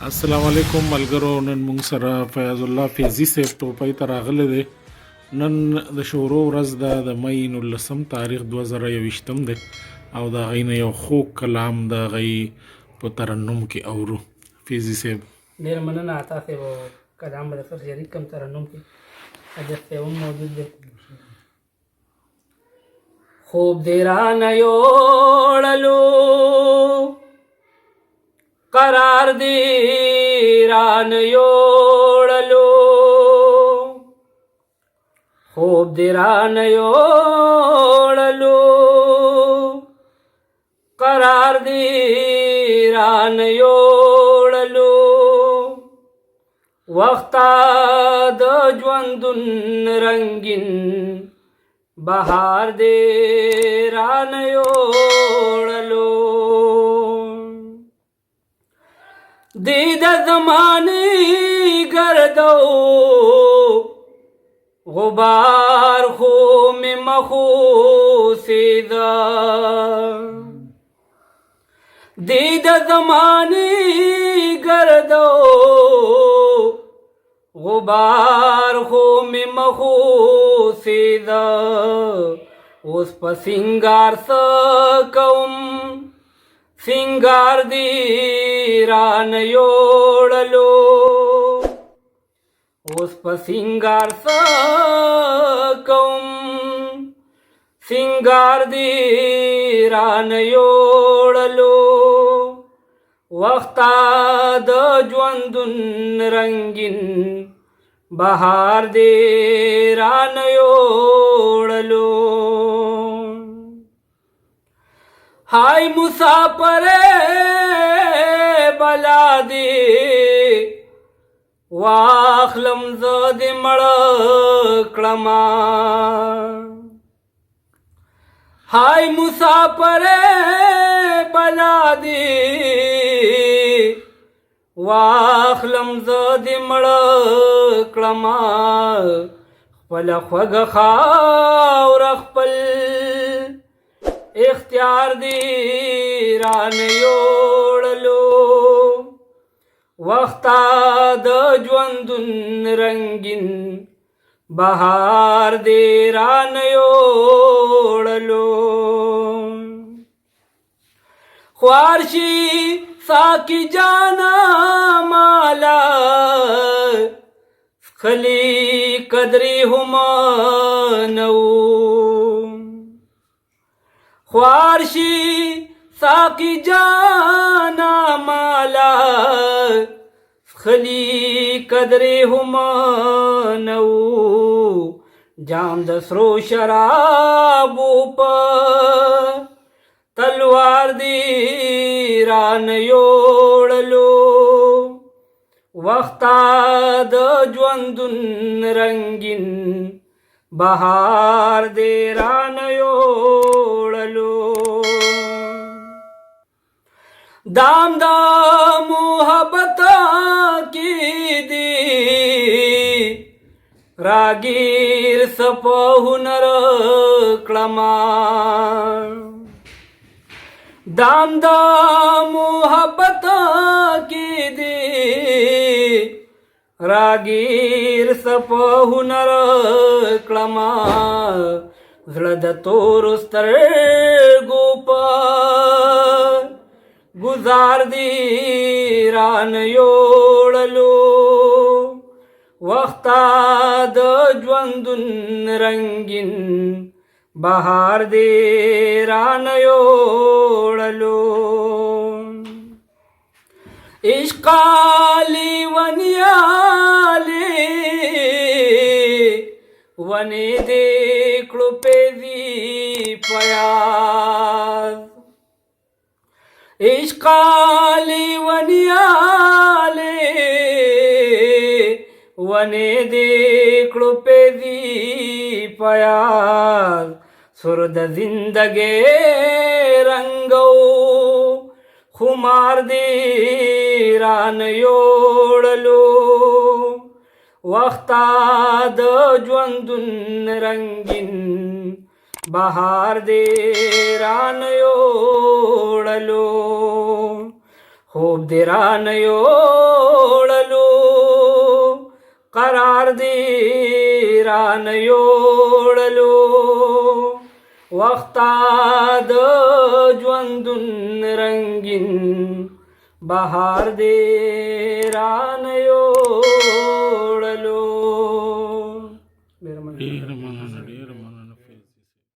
السلام علیکم ملګرو. نن موږ سره فیاض الله فیضی صاحب ټوپۍ ته راغلی دی. نن د شورو ورځ ده، د مۍ 19 تاریخ 2021 دی او د هغې نه یو خوږ کلام د هغې په ترنم کې اورو. فیضي صاحب ډېره مننه. تاسې به کلام به درسره شریک کړم. ترنم کې حضرت صاحب هم موجود دی. خوب دې رانه یوړلو، قرار دې رانه یوړلو، خوب دې رانه یوړلو، قرار دې رانه یوړلو، وخته د ژوندون رنګین بهار دې رانه یوړلو، دې د زمانې ګردو غبار خو مې مخوسېده، دې د زمانې ګردو غبار خو مې مخوسېده، اوس په سینګار څه کوم، سینګار دې رانه یوړلو، اوس په سینګار څه کوم، سینګار دې رانه یوړلو، وخته د ژوندون رنګین بهار دې رانه یوړلو. هاي مسافر بلا دې واخلم زه دې مړه کړما، هاي مسافر بلا دې واخلم زه دې مړه کړما، خپله خوږه خاوره خپل اختیار دې رانه یوړلو، وخته د ژوندون رنګین بهار دې رانه یوړلو، خوار شي ساقي جانا مالا خلی قدرې هم نو، خوار شي ساقي جانا مالا خلی قدرې هم نو، جام د سرو شرابو په تلوار دې رانه یوړلو، وخته د ژوندون رنګین بهار دې رانه یوړلو، دام د محبت کې دې راګیر سپه هنر کړما، دام د محبت کې دې راګیر سپه هنر کړما، زړه د تورو سترګو په گزار دې رانه یوړلو، وخته د ژوندون رنګین بهار دې رانه یوړلو، عشقالي ونیالي ونې دې کړو پیزي پیاز، عشقالي ونیالي ونې دې کړو پیزي پیاز، سر د زندګۍ رنګو خمار دې رانه یوړلو، وخته د ژوندون رنګین بهار دې رانه یوړلو، خوب دې رانه یوړلو. دې رانه یوړلو وخته د ژوندون رنګین بهار دې رانه یوړلو